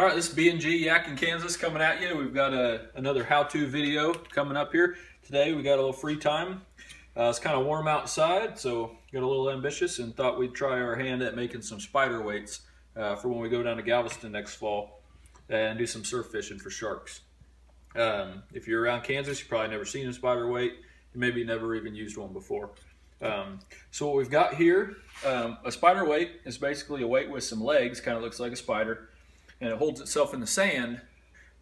All right, this is BGyakinKansas coming at you. We've got another how-to video coming up here. Today we got a little free time. It's kind of warm outside, so got a little ambitious and thought we'd try our hand at making some spider weights for when we go down to Galveston next fall and do some surf fishing for sharks. If you're around Kansas, you've probably never seen a spider weight. You maybe never even used one before. So what we've got here, a spider weight is basically a weight with some legs, kind of looks like a spider, and it holds itself in the sand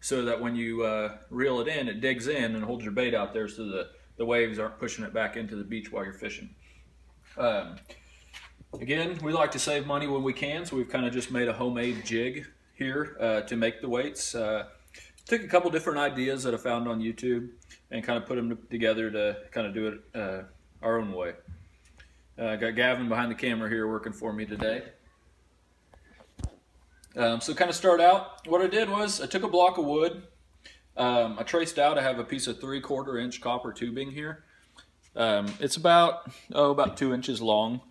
so that when you reel it in, it digs in and holds your bait out there so the waves aren't pushing it back into the beach while you're fishing. Again, we like to save money when we can, so we've kind of just made a homemade jig here to make the weights. Took a couple different ideas that I found on YouTube and kind of put them together to kind of do it our own way. Got Gavin behind the camera here working for me today. So kind of start out, what I did was I took a block of wood. I traced out, I have a piece of 3/4 inch copper tubing here. It's about 2 inches long.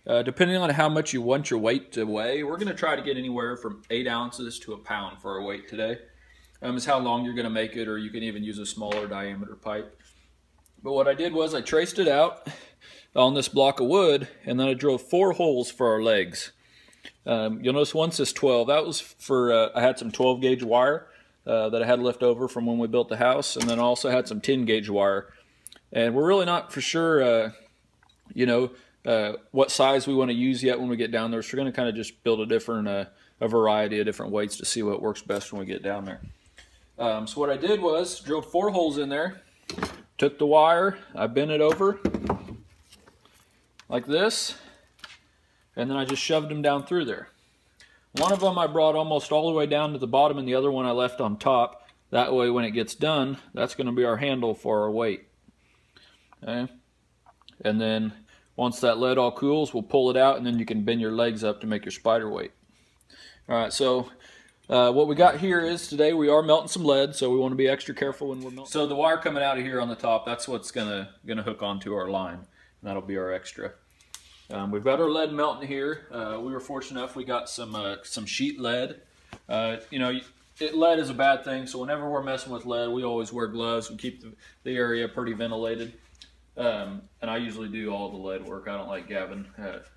Depending on how much you want your weight to weigh, we're going to try to get anywhere from 8 ounces to a pound for our weight today. Is how long you're going to make it, or you can even use a smaller diameter pipe. But what I did was I traced it out on this block of wood, and then I drilled 4 holes for our legs. You'll notice one says 12. That was for, I had some 12 gauge wire that I had left over from when we built the house, and then I also had some 10 gauge wire. And we're really not for sure, what size we want to use yet when we get down there. So we're going to kind of just build a variety of different weights to see what works best when we get down there. So what I did was drilled 4 holes in there, took the wire, I bent it over like this, and then I just shoved them down through there. One of them I brought almost all the way down to the bottom, and the other one I left on top. That way when it gets done, that's going to be our handle for our weight. Okay? And then once that lead all cools, we'll pull it out, and then you can bend your legs up to make your spider weight. Alright, so what we got here is today we are melting some lead, so we want to be extra careful when we're melting. So the wire coming out of here on the top, that's what's gonna hook onto our line, and that'll be our extra. We've got our lead melting here. We were fortunate enough we got some sheet lead. Lead is a bad thing, so whenever we're messing with lead, we always wear gloves. We keep the area pretty ventilated. And I usually do all the lead work. I don't like Gavin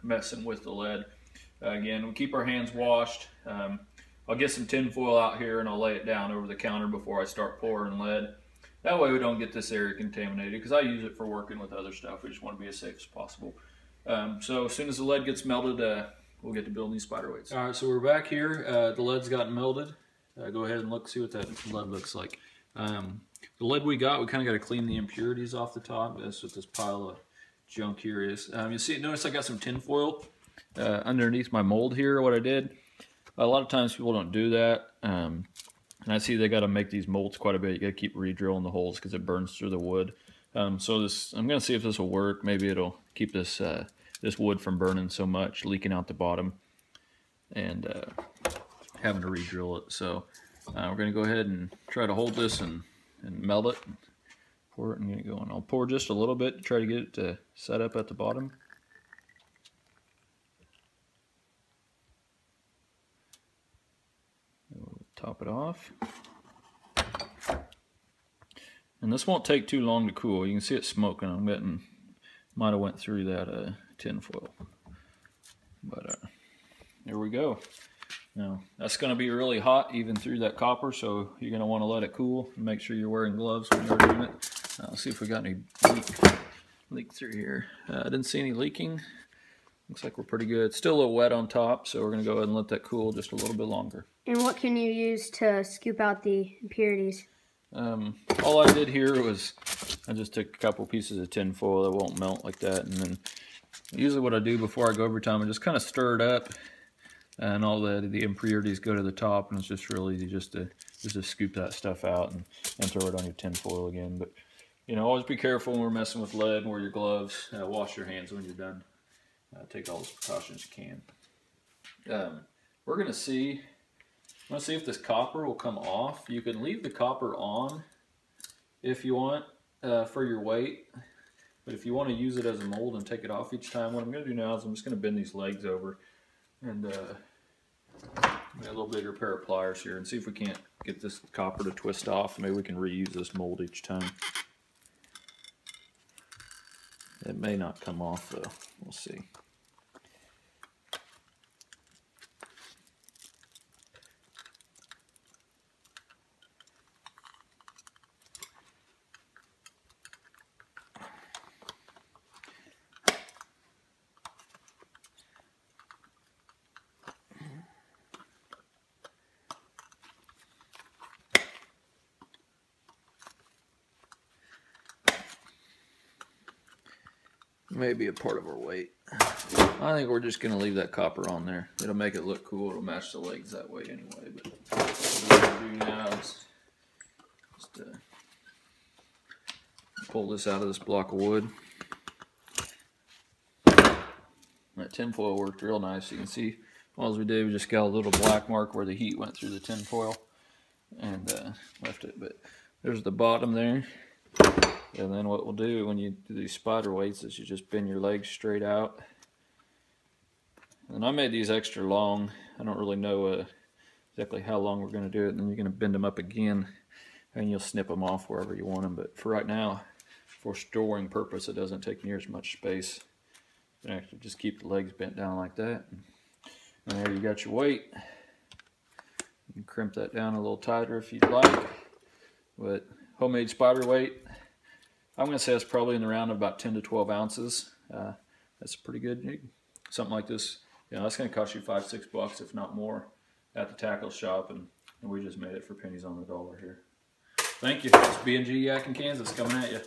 messing with the lead. Again, we keep our hands washed. I'll get some tin foil out here and I'll lay it down over the counter before I start pouring lead. That way we don't get this area contaminated, because I use it for working with other stuff. We just want to be as safe as possible. So as soon as the lead gets melted, we'll get to building these spider weights. All right, so we're back here. The lead's gotten melted. Go ahead and look, see what that lead looks like. The lead we kind of got to clean the impurities off the top. That's what this pile of junk here is. You see, notice I got some tin foil underneath my mold here. What I did, a lot of times people don't do that. And I see they got to make these molds quite a bit. You got to keep re-drilling the holes because it burns through the wood. So I'm going to see if this will work. Maybe it'll keep this this wood from burning so much, leaking out the bottom, and having to re-drill it. So we're going to go ahead and try to hold this and melt it. Pour it and get it going. I'll pour just a little bit to try to get it to set up at the bottom. We'll top it off. And this won't take too long to cool. You can see it smoking. I'm betting might have went through that tin foil. But there we go. Now that's going to be really hot even through that copper, so you're going to want to let it cool and make sure you're wearing gloves when you're doing it. Let's see if we got any leak through here. I didn't see any leaking. Looks like we're pretty good. It's still a little wet on top, so we're going to go ahead and let that cool just a little bit longer. And what can you use to scoop out the impurities? All I did here was I just took a couple pieces of tin foil that won't melt like that, and then usually what I do before I go over time, I just kind of stir it up, and all the impurities go to the top, and it's just real easy just to scoop that stuff out and throw it on your tin foil again. But always be careful when we're messing with lead and wear your gloves. Wash your hands when you're done. Take all those precautions you can. We're going to see. I want to see if this copper will come off. You can leave the copper on if you want for your weight, but if you want to use it as a mold and take it off each time, what I'm going to do now is I'm just going to bend these legs over and a little bigger pair of pliers here and see if we can't get this copper to twist off. Maybe we can reuse this mold each time. It may not come off though. We'll see. Maybe a part of our weight. I think we're just going to leave that copper on there. It'll make it look cool. It'll match the legs that way anyway. But what we're going to do now is just pull this out of this block of wood. That tinfoil worked real nice. You can see all we did, we just got a little black mark where the heat went through the tinfoil and left it. But there's the bottom there. And then what we'll do when you do these spider weights is you just bend your legs straight out. And I made these extra long. I don't really know exactly how long we're going to do it. And then you're going to bend them up again and you'll snip them off wherever you want them. But for right now, for storing purpose, it doesn't take near as much space. You can actually just keep the legs bent down like that. And there you got your weight. You can crimp that down a little tighter if you'd like. But homemade spider weight, I'm going to say it's probably in the round of about 10 to 12 ounces. That's pretty good. Something like this, you know, that's going to cost you $5, $6, if not more, at the tackle shop, and we just made it for pennies on the dollar here. Thank you. It's BGyakinKansas coming at you.